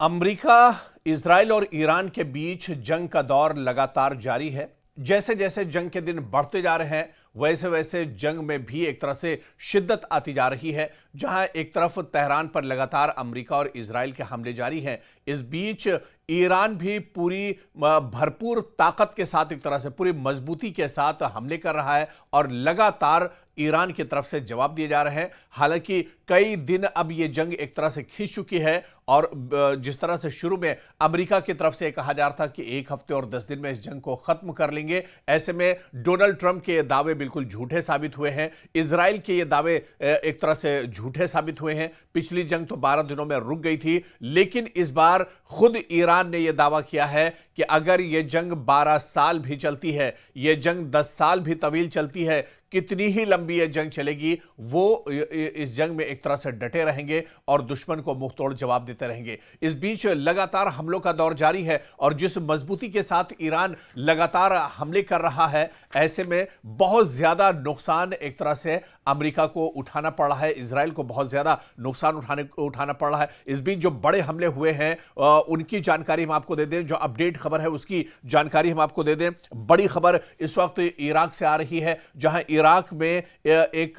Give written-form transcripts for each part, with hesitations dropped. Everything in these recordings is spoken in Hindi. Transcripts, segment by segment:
अमेरिका, इजराइल और ईरान के बीच जंग का दौर लगातार जारी है। जैसे जैसे जंग के दिन बढ़ते जा रहे हैं, वैसे वैसे जंग में भी एक तरह से शिद्दत आती जा रही है। जहां एक तरफ तेहरान पर लगातार अमेरिका और इजराइल के हमले जारी हैं, इस बीच ईरान भी पूरी भरपूर ताकत के साथ, एक तरह से पूरी मजबूती के साथ हमले कर रहा है और लगातार ईरान की तरफ से जवाब दिए जा रहे हैं। हालांकि कई दिन अब यह जंग एक तरह से खींच चुकी है और जिस तरह से शुरू में अमेरिका की तरफ से कहा जा रहा था कि 1 हफ्ते और 10 दिन में इस जंग को खत्म कर लेंगे, ऐसे में डोनाल्ड ट्रंप के दावे बिल्कुल झूठे साबित हुए हैं। इजराइल के ये दावे एक तरह से झूठे साबित हुए हैं। पिछली जंग तो 12 दिनों में रुक गई थी, लेकिन इस बार खुद ईरान ने यह दावा किया है कि अगर यह जंग 12 साल भी चलती है, यह जंग 10 साल भी तवील चलती है, कितनी ही लंबी यह जंग चलेगी, वो इस जंग में एक तरह से डटे रहेंगे और दुश्मन को मुंह तोड़ जवाब देते रहेंगे। इस बीच लगातार हमलों का दौर जारी है और जिस मजबूती के साथ ईरान लगातार हमले कर रहा है, ऐसे में बहुत ज्यादा नुकसान एक तरह से अमेरिका को उठाना पड़ रहा है, इजराइल को बहुत ज्यादा नुकसान उठाना पड़ रहा है। इस बीच जो बड़े हमले हुए हैं उनकी जानकारी हम आपको दे दें, जो अपडेट खबर है उसकी जानकारी हम आपको दे दें। बड़ी खबर इस वक्त इराक से आ रही है, जहां इराक में एक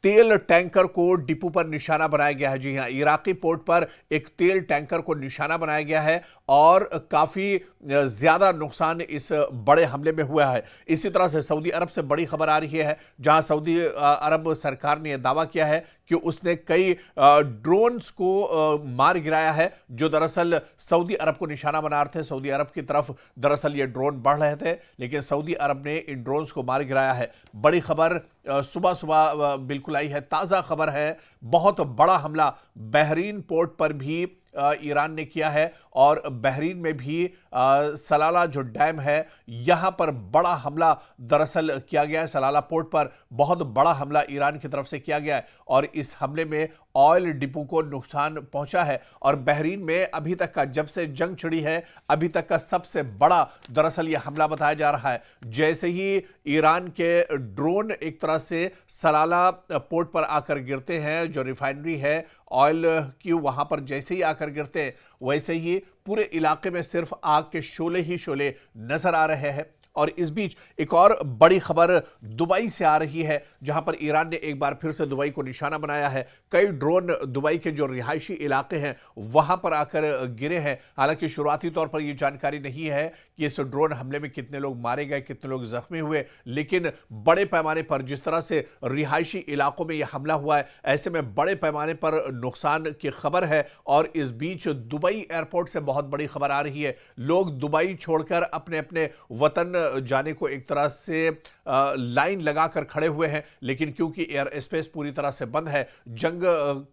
तेल टैंकर को डिपो पर निशाना बनाया गया है। जी हां, इराकी पोर्ट पर एक तेल टैंकर को निशाना बनाया गया है और काफी ज्यादा नुकसान इस बड़े हमले में हुआ है। इसी तरह से सऊदी अरब से बड़ी खबर आ रही है, जहां सऊदी अरब सरकार ने यह दावा किया है कि उसने कई ड्रोन्स को मार गिराया है, जो दरअसल सऊदी अरब को निशाना बना रहे थे। सऊदी अरब की तरफ दरअसल ये ड्रोन बढ़ रहे थे, लेकिन सऊदी अरब ने इन ड्रोन्स को मार गिराया है। बड़ी खबर सुबह सुबह बिल्कुल आई है, ताजा खबर है। बहुत बड़ा हमला बहरीन पोर्ट पर भी ईरान ने किया है और बहरीन में भी सलाला जो डैम है, यहां पर बड़ा हमला दरअसल किया गया है। सलाला पोर्ट पर बहुत बड़ा हमला ईरान की तरफ से किया गया है और इस हमले में ऑयल डिपो को नुकसान पहुंचा है। और बहरीन में अभी तक का, जब से जंग छिड़ी है, अभी तक का सबसे बड़ा दरअसल यह हमला बताया जा रहा है। जैसे ही ईरान के ड्रोन एक तरह से सलाला पोर्ट पर आकर गिरते हैं, जो रिफाइनरी है ऑयल की, वहां पर जैसे ही आकर गिरते हैं, वैसे ही पूरे इलाके में सिर्फ आग के शोले ही शोले नजर आ रहे हैं। और इस बीच एक और बड़ी खबर दुबई से आ रही है, जहां पर ईरान ने एक बार फिर से दुबई को निशाना बनाया है। कई ड्रोन दुबई के जो रिहायशी इलाके हैं वहां पर आकर गिरे हैं। हालांकि शुरुआती तौर पर यह जानकारी नहीं है कि इस ड्रोन हमले में कितने लोग मारे गए, कितने लोग जख्मी हुए, लेकिन बड़े पैमाने पर जिस तरह से रिहायशी इलाकों में यह हमला हुआ है, ऐसे में बड़े पैमाने पर नुकसान की खबर है। और इस बीच दुबई एयरपोर्ट से बहुत बड़ी खबर आ रही है। लोग दुबई छोड़कर अपने अपने वतन जाने को एक तरह से लाइन लगाकर खड़े हुए हैं, लेकिन क्योंकि एयर स्पेस पूरी तरह से बंद है, जंग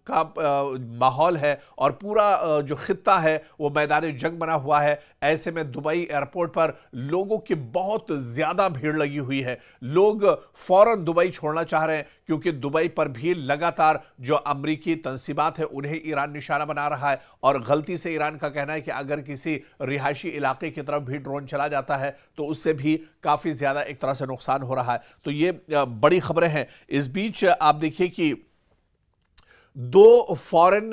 का माहौल है और पूरा जो खित्ता है वो मैदान जंग बना हुआ है, ऐसे में दुबई एयरपोर्ट पर लोगों की बहुत ज्यादा भीड़ लगी हुई है। लोग फौरन दुबई छोड़ना चाह रहे हैं, क्योंकि दुबई पर भी लगातार जो अमरीकी तंसीबात है उन्हें ईरान निशाना बना रहा है। और गलती से ईरान का कहना है कि अगर किसी रिहायशी इलाके की तरफ भी ड्रोन चला जाता है तो उससे भी काफी ज्यादा एक तरह से नुकसान हो रहा है। तो ये बड़ी खबरें हैं। इस बीच आप देखिए कि 2 फॉरेन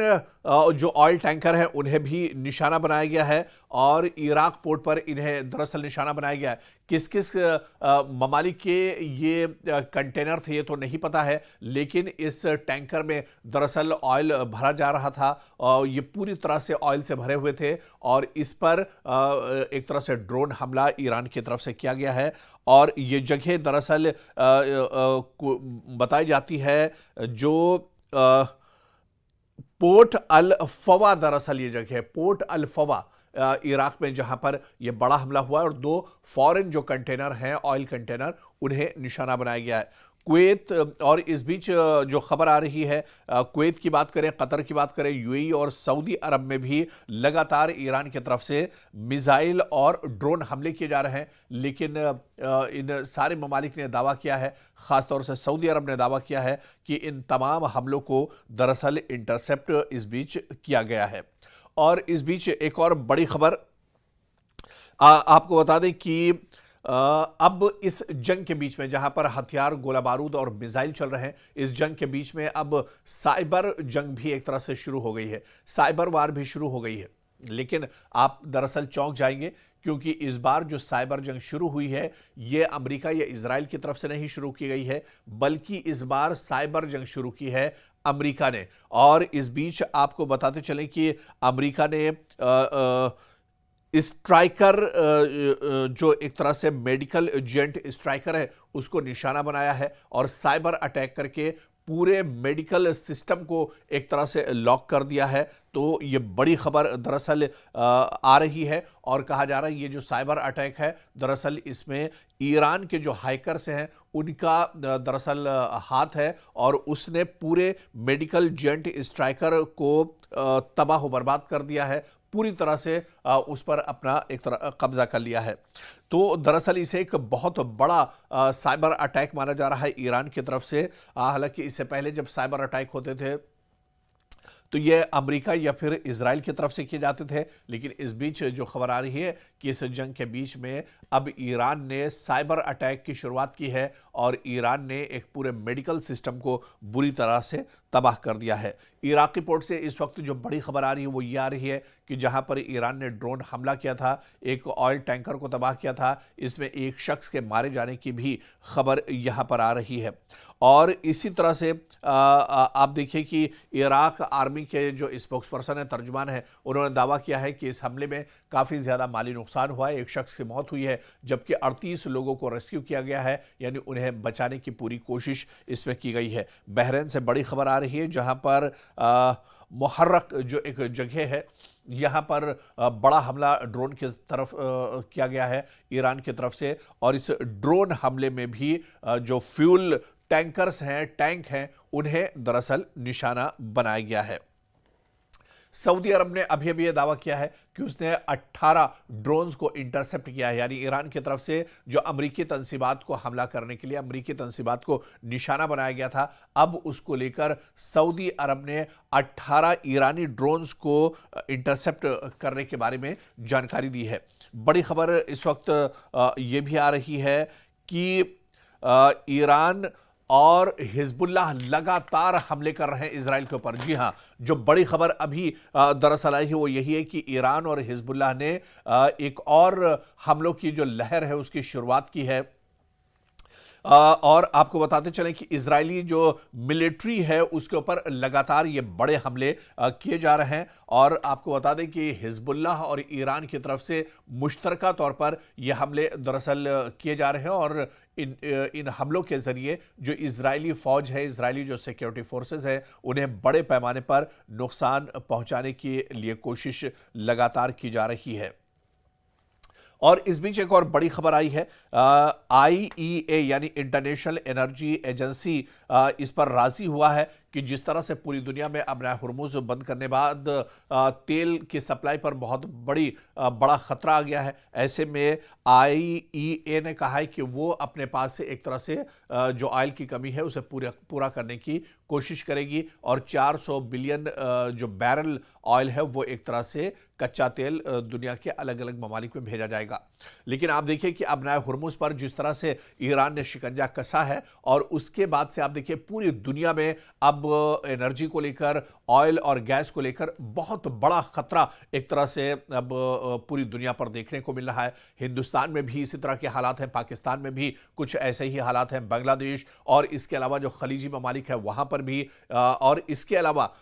जो ऑयल टैंकर हैं उन्हें भी निशाना बनाया गया है और इराक पोर्ट पर इन्हें दरअसल निशाना बनाया गया है। किस किस ममालिक के ये कंटेनर थे ये तो नहीं पता है, लेकिन इस टैंकर में दरअसल ऑयल भरा जा रहा था और ये पूरी तरह से ऑयल से भरे हुए थे और इस पर एक तरह से ड्रोन हमला ईरान की तरफ से किया गया है। और ये जगह दरअसल बताई जाती है, जो पोर्ट अल फवा, दरअसल ये जगह है पोर्ट अल फवा इराक में, जहां पर यह बड़ा हमला हुआ है और 2 फॉरेन जो कंटेनर हैं, ऑयल कंटेनर, उन्हें निशाना बनाया गया है। कुवैत, और इस बीच जो खबर आ रही है, कुवैत की बात करें, कतर की बात करें, यूएई और सऊदी अरब में भी लगातार ईरान की तरफ से मिसाइल और ड्रोन हमले किए जा रहे हैं। लेकिन इन सारे ममालिक ने दावा किया है, खासतौर से सऊदी अरब ने दावा किया है कि इन तमाम हमलों को दरअसल इंटरसेप्ट इस बीच किया गया है। और इस बीच एक और बड़ी खबर आपको बता दें कि अब इस जंग के बीच में, जहां पर हथियार, गोला बारूद और मिसाइल चल रहे हैं, इस जंग के बीच में अब साइबर जंग भी एक तरह से शुरू हो गई है, साइबर वार भी शुरू हो गई है। लेकिन आप दरअसल चौंक जाएंगे, क्योंकि इस बार जो साइबर जंग शुरू हुई है ये अमेरिका या इजराइल की तरफ से नहीं शुरू की गई है, बल्कि इस बार साइबर जंग शुरू की है अमेरिका ने। और इस बीच आपको बताते चलें कि अमेरिका ने स्ट्राइकर जो एक तरह से मेडिकल जेंट स्ट्राइकर है उसको निशाना बनाया है और साइबर अटैक करके पूरे मेडिकल सिस्टम को एक तरह से लॉक कर दिया है। तो ये बड़ी खबर दरअसल आ रही है और कहा जा रहा है ये जो साइबर अटैक है दरअसल इसमें ईरान के जो हैकर्स हैं उनका दरअसल हाथ है और उसने पूरे मेडिकल जेंट स्ट्राइकर को तबाह बर्बाद कर दिया है, पूरी तरह से उस पर अपना एक तरह कब्जा कर लिया है। तो दरअसल इसे एक बहुत बड़ा साइबर अटैक माना जा रहा है ईरान की तरफ से। हालांकि इससे पहले जब साइबर अटैक होते थे तो ये अमेरिका या फिर इजराइल की तरफ से किए जाते थे, लेकिन इस बीच जो खबर आ रही है कि इस जंग के बीच में अब ईरान ने साइबर अटैक की शुरुआत की है और ईरान ने एक पूरे मेडिकल सिस्टम को बुरी तरह से तबाह कर दिया है। इराकी पोर्ट से इस वक्त जो बड़ी खबर आ रही है वो ये आ रही है कि जहां पर ईरान ने ड्रोन हमला किया था, एक ऑयल टैंकर को तबाह किया था, इसमें एक शख्स के मारे जाने की भी खबर यहां पर आ रही है। और इसी तरह से आप देखिए कि इराक आर्मी के जो स्पोक्स पर्सन है, तर्जुमान है, उन्होंने दावा किया है कि इस हमले में काफ़ी ज़्यादा माली नुकसान हुआ है, एक शख्स की मौत हुई है, जबकि 38 लोगों को रेस्क्यू किया गया है, यानी उन्हें बचाने की पूरी कोशिश इसमें की गई है। बहरीन से बड़ी खबर आ रही है जहां पर मुहर्रक जो एक जगह है यहाँ पर बड़ा हमला ड्रोन की तरफ किया गया है ईरान की तरफ से, और इस ड्रोन हमले में भी जो फ्यूल टैंकर्स हैं, टैंक हैं, उन्हें दरअसल निशाना बनाया गया है। सऊदी अरब ने अभी अभी यह दावा किया है कि उसने 18 ड्रोन्स को इंटरसेप्ट किया है, यानी ईरान की तरफ से जो अमरीकी तंसीबात को हमला करने के लिए, अमरीकी तंसीबात को निशाना बनाया गया था, अब उसको लेकर सऊदी अरब ने 18 ईरानी ड्रोन्स को इंटरसेप्ट करने के बारे में जानकारी दी है। बड़ी खबर इस वक्त ये भी आ रही है कि ईरान और हिजबुल्लाह लगातार हमले कर रहे हैं इजराइल के ऊपर। जी हां, जो बड़ी खबर अभी दरअसल आई है वो यही है कि ईरान और हिजबुल्लाह ने एक और हमलों की जो लहर है उसकी शुरुआत की है। और आपको बताते चलें कि इजरायली जो मिलिट्री है उसके ऊपर लगातार ये बड़े हमले किए जा रहे हैं। और आपको बता दें कि हिजबुल्लाह और ईरान की तरफ से मुश्तरका तौर पर ये हमले दरअसल किए जा रहे हैं और इन हमलों के जरिए जो इजरायली फौज है, इजरायली जो सिक्योरिटी फोर्सेस है, उन्हें बड़े पैमाने पर नुकसान पहुंचाने के लिए कोशिश लगातार की जा रही है। और इस बीच एक और बड़ी खबर आई है, IEA यानी इंटरनेशनल एनर्जी एजेंसी इस पर राजी हुआ है कि जिस तरह से पूरी दुनिया में अब हुर्मुज़ बंद करने बाद तेल की सप्लाई पर बहुत बड़ा खतरा आ गया है। ऐसे में IEA ने कहा है कि वो अपने पास से एक तरह से जो ऑयल की कमी है उसे पूरा करने की कोशिश करेगी और 400 बिलियन जो बैरल ऑयल है वो एक तरह से कच्चा तेल दुनिया के अलग अलग ममालिक में भेजा जाएगा। लेकिन आप देखिए कि अब हुर्मुज़ पर जिस तरह से ईरान ने शिकंजा कसा है और उसके बाद से आप देखिए पूरी दुनिया में अब एनर्जी को लेकर, ऑयल और गैस को लेकर बहुत बड़ा खतरा एक तरह से अब पूरी दुनिया पर देखने को मिल रहा है। हिंदुस्तान में भी इसी तरह के हालात हैं, पाकिस्तान में भी कुछ ऐसे ही हालात हैं, बांग्लादेश और इसके अलावा जो खलीजी ममालिक है वहां पर भी। और इसके अलावा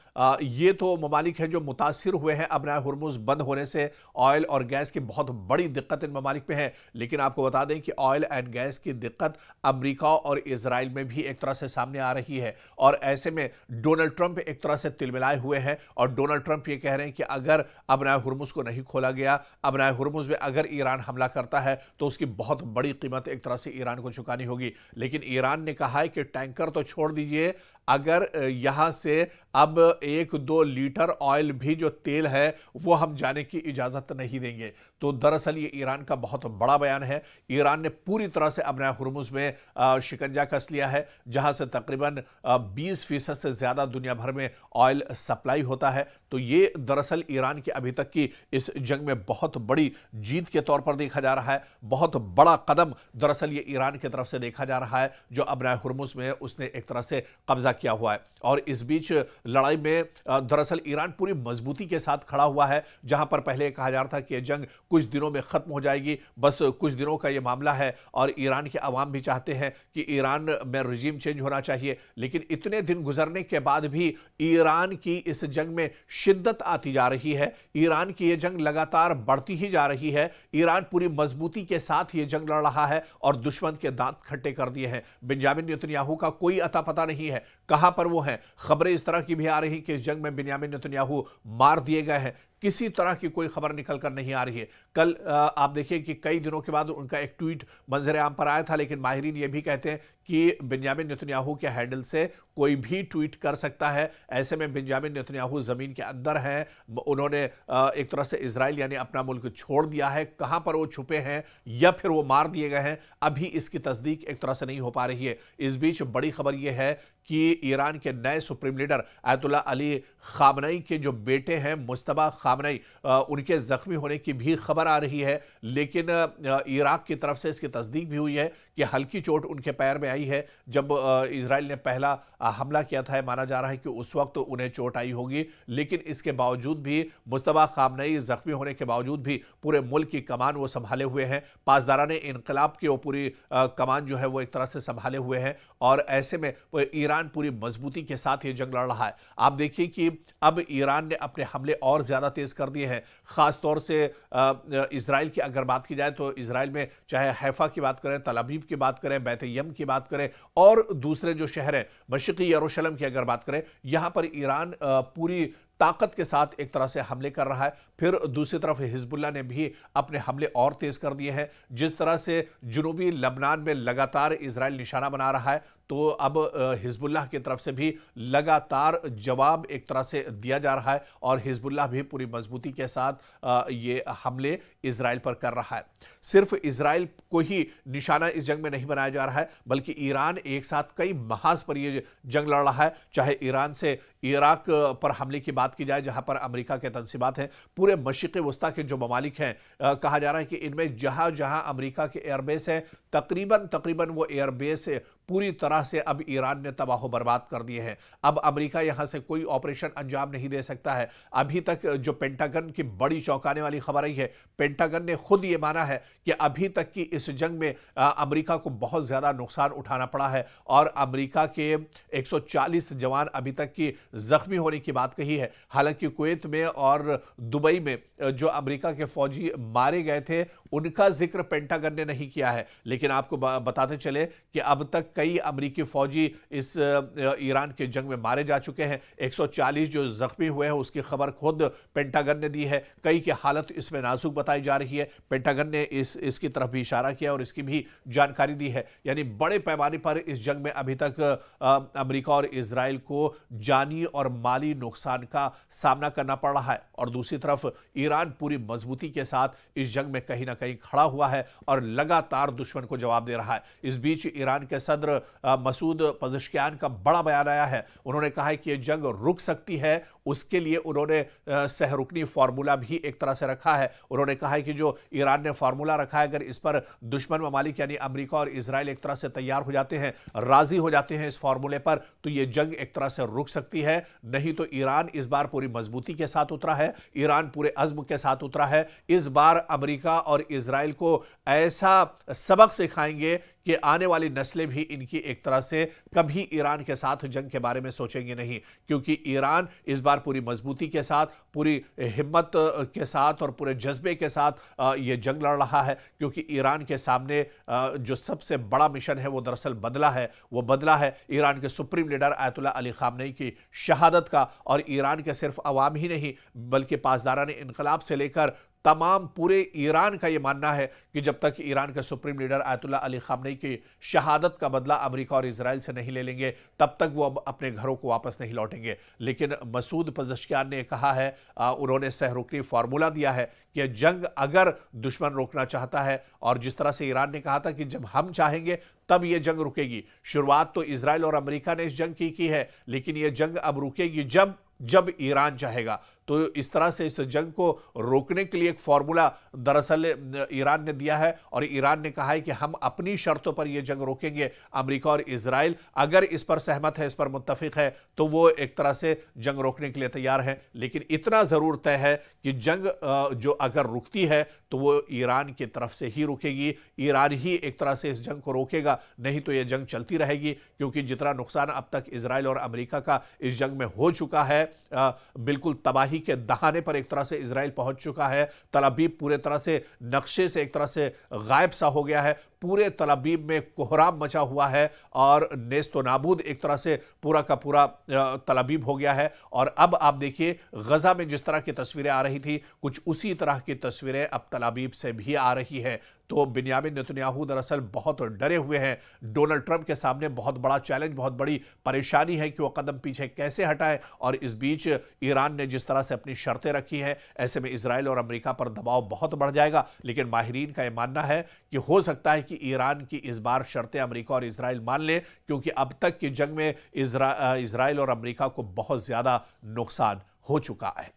ये तो ममालिक हैं जो मुतासिर हुए हैं अब हुर्मुज़ बंद होने से। ऑयल और गैस की बहुत बड़ी दिक्कत इन ममालिक में है, लेकिन आपको बता दें कि ऑयल एंड गैस की दिक्कत अमेरिका और इजराइल में भी एक तरह से सामने आ रही है। और ऐसे में डोनाल्ड ट्रंप एक तरह से तिलमिलाए हुए हैं और डोनाल्ड ट्रंप ये कह रहे हैं कि अगर अब हुर्मुज़ को नहीं खोला गया, अब हुर्मुज़ में अगर ईरान हमला करता है तो उसकी बहुत बड़ी कीमत एक तरह से ईरान को चुकानी होगी। लेकिन ईरान ने कहा है कि टैंकर तो छोड़ दीजिए, अगर यहां से अब 1-2 लीटर ऑयल भी जो तेल है वो हम जाने की इजाजत नहीं देंगे। तो दरअसल ये ईरान का बहुत बड़ा बयान है। ईरान ने पूरी तरह से अब हुर्मुज़ में शिकंजा कस लिया है, जहां से तकरीबन 20% से ज्यादा दुनिया भर में ऑयल सप्लाई होता है। तो ये दरअसल ईरान की अभी तक की इस जंग में बहुत बड़ी जीत के तौर पर देखा जा रहा है। बहुत बड़ा कदम दरअसल ये ईरान की तरफ से देखा जा रहा है जो अब हुर्मुज़ में उसने एक तरह से कब्जा किया हुआ है। और इस बीच लड़ाई में दरअसल ईरान पूरी मजबूती के साथ खड़ा हुआ है। जहां पर पहले कहा जा रहा था कि यह जंग कुछ दिनों में खत्म हो जाएगी, बस कुछ दिनों का यह मामला है और ईरान के अवाम भी चाहते हैं कि ईरान में रजीम चेंज होना चाहिए। लेकिन इतने दिन गुजरने के बाद भी ईरान की इस जंग में शिद्दत आती जा रही है। ईरान की यह जंग लगातार बढ़ती ही जा रही है। ईरान पूरी मजबूती के साथ यह जंग लड़ रहा है और दुश्मन के दांत खट्टे कर दिए हैं। बेंजामिन नेतन्याहू का कोई अता पता नहीं है, कहां पर वो हैं। खबरें इस तरह की भी आ रही कि इस जंग में बेंजामिन नेतन्याहू मार दिए गए हैं। किसी तरह की कोई खबर निकल कर नहीं आ रही है। कल आप देखिए कि कई दिनों के बाद उनका एक ट्वीट मंजर आम पर आया था, लेकिन माहिरीन ये भी कहते हैं कि बेंजामिन नेतन्याहू के हैंडल से कोई भी ट्वीट कर सकता है। ऐसे में बेंजामिन नेतन्याहू जमीन के अंदर हैं। उन्होंने एक तरह से इजराइल यानी अपना मुल्क छोड़ दिया है। कहां पर वो छुपे हैं या फिर वो मार दिए गए हैं, अभी इसकी तस्दीक एक तरह से नहीं हो पा रही है। इस बीच बड़ी खबर यह है कि ईरान के नए सुप्रीम लीडर आयतुल्लाह अली खामनई के जो बेटे हैं मुस्तबा खामनई, उनके जख्मी होने की भी खबर आ रही है। लेकिन इराक की तरफ से इसकी तस्दीक भी हुई है कि हल्की चोट उनके पैर में आई है। जब इजराइल ने पहला हमला किया था, माना जा रहा है कि उस वक्त उन्हें चोट आई होगी। लेकिन इसके बावजूद भी मुस्तबा खामनई जख्मी होने के बावजूद भी पूरे मुल्क की कमान वो संभाले हुए हैं। पासदाराने इनकलाब की वो पूरी कमान जो है वो एक तरह से संभाले हुए हैं। और ऐसे में ईरान पूरी मजबूती के साथ ये जंग लड़ रहा है। आप देखिए कि अब ईरान ने अपने हमले और ज्यादा तेज कर दिए हैं। खासतौर से इजराइल की अगर बात की जाए तो इजराइल में चाहे हैफा की बात करें, तल अवीव की बात करें, बैत यम की बात करें और दूसरे जो शहर हैं मशरिकी यरूशलेम की अगर बात करें, यहां पर ईरान पूरी ताकत के साथ एक तरह से हमले कर रहा है। फिर दूसरी तरफ हिजबुल्लाह ने भी अपने हमले और तेज कर दिए हैं। जिस तरह से जुनूबी लबनान में लगातार इजराइल निशाना बना रहा है, तो अब हिजबुल्लाह की तरफ से भी लगातार जवाब एक तरह से दिया जा रहा है और हिजबुल्लाह भी पूरी मजबूती के साथ ये हमले इजराइल पर कर रहा है। सिर्फ इजराइल को ही निशाना इस जंग में नहीं बनाया जा रहा है, बल्कि ईरान एक साथ कई महाज पर यह जंग लड़ रहा है। चाहे ईरान से इराक पर हमले की बात की जाए, जहां पर अमेरिका के तंसीबात हैं, पूरे मशरिक़ वस्ता के जो ममालिक हैं, कहा जा रहा है कि इनमें जहां जहां अमेरिका के एयरबेस है, तकरीबन वो एयरबेस पूरी तरह से अब ईरान ने तबाह बर्बाद कर दिए हैं। अब अमेरिका यहां से कोई ऑपरेशन अंजाम नहीं दे सकता है। अभी तक जो पेंटागन की बड़ी चौंकाने वाली खबर आई है, पेंटागन ने खुद ये माना है कि अभी तक की इस जंग में अमेरिका को बहुत ज्यादा नुकसान उठाना पड़ा है और अमेरिका के 140 जवान अभी तक की जख्मी होने की बात कही है। हालांकि कुवैत में और दुबई में जो अमेरिका के फौजी मारे गए थे, उनका जिक्र पेंटागन ने नहीं किया है। लेकिन आपको बताते चले कि अब तक कई अमेरिकी फौजी इस ईरान के जंग में मारे जा चुके हैं। 140 जो जख्मी हुए हैं उसकी खबर खुद पेंटागन ने दी है। कई की हालत इसमें नाजुक बताई जा रही है। पेंटागन ने इसकी तरफ भी इशारा किया और इसकी भी जानकारी दी है। यानी बड़े पैमाने पर इस जंग में अभी तक अमेरिका और इजराइल को जानी और माली नुकसान का सामना करना पड़ रहा है। और दूसरी तरफ ईरान पूरी मजबूती के साथ इस जंग में कहीं ना कहीं खड़ा हुआ है और लगातार दुश्मन को जवाब दे रहा है। इस बीच ईरान के सदर मसूद पज़ेश्कियान का बड़ा बयान आया है। उन्होंने कहा है कि यह जंग रुक सकती है, उसके लिए उन्होंने सहरुकनी फार्मूला भी एक तरह से रखा है। उन्होंने कहा है कि जो ईरान ने फार्मूला रखा है, अगर इस पर दुश्मन ममालिक यानी अमेरिका और इजराइल एक तरह से तैयार हो जाते हैं, राजी हो जाते हैं इस फार्मूले पर, तो यह जंग एक तरह से रुक सकती है। नहीं तो ईरान इस बार पूरी मजबूती के साथ उतरा है, ईरान पूरे अज़्म के साथ उतरा है। इस बार अमेरिका और इजराइल को ऐसा सबक सिखाएंगे कि आने वाली नस्लें भी इनकी एक तरह से कभी ईरान के साथ जंग के बारे में सोचेंगे नहीं, क्योंकि ईरान इस बार पूरी मजबूती के साथ, पूरी हिम्मत के साथ और पूरे जज्बे के साथ ये जंग लड़ रहा है। क्योंकि ईरान के सामने जो सबसे बड़ा मिशन है वो दरअसल बदला है। वो बदला है ईरान के सुप्रीम लीडर आयतुल्लाह अली खामनई की शहादत का। और ईरान के सिर्फ अवाम ही नहीं बल्कि पासदाराने इनकलाब से लेकर तमाम पूरे ईरान का यह मानना है कि जब तक ईरान के सुप्रीम लीडर आयतुल्लाह अली खामनई की शहादत का बदला अमेरिका और इजराइल से नहीं ले लेंगे, तब तक वो अब अपने घरों को वापस नहीं लौटेंगे। लेकिन मसूद पज़ेश्कियान ने कहा है, उन्होंने सहरुकनी फार्मूला दिया है कि जंग अगर दुश्मन रोकना चाहता है, और जिस तरह से ईरान ने कहा था कि जब हम चाहेंगे तब यह जंग रुकेगी। शुरुआत तो इजराइल और अमेरिका ने इस जंग की है, लेकिन यह जंग अब रुकेगी जब ईरान चाहेगा। तो इस तरह से इस जंग को रोकने के लिए एक फॉर्मूला दरअसल ईरान ने दिया है और ईरान ने कहा है कि हम अपनी शर्तों पर यह जंग रोकेंगे। अमेरिका और इजराइल अगर इस पर सहमत है, इस पर मुत्तफिक है, तो वो एक तरह से जंग रोकने के लिए तैयार है। लेकिन इतना जरूर तय है कि जंग जो अगर रुकती है तो वो ईरान की तरफ से ही रुकेगी, ईरान ही एक तरह से इस जंग को रोकेगा, नहीं तो यह जंग चलती रहेगी। क्योंकि जितना नुकसान अब तक इजराइल और अमेरिका का इस जंग में हो चुका है, बिल्कुल तबाही के दहाने पर एक तरह से इजराइल पहुंच चुका है। तल अवीव पूरे तरह से नक्शे से एक तरह से गायब सा हो गया है, पूरे तल अवीव में कोहराम मचा हुआ है और नेस्तो नाबूद एक तरह से पूरा का पूरा तल अवीव हो गया है। और अब आप देखिए गजा में जिस तरह की तस्वीरें आ रही थी, कुछ उसी तरह की तस्वीरें अब तल अवीव से भी आ रही है। तो बिन्यामिन नेतन्याहू दरअसल बहुत डरे हुए हैं। डोनाल्ड ट्रंप के सामने बहुत बड़ा चैलेंज, बहुत बड़ी परेशानी है कि वो कदम पीछे कैसे हटाएं। और इस बीच ईरान ने जिस तरह से अपनी शर्तें रखी हैं, ऐसे में इजराइल और अमेरिका पर दबाव बहुत बढ़ जाएगा। लेकिन माहिरीन का यह मानना है कि हो सकता है कि ईरान की इस बार शर्तें अमेरिका और इजराइल मान लें, क्योंकि अब तक की जंग में इजराइल और अमेरिका को बहुत ज्यादा नुकसान हो चुका है।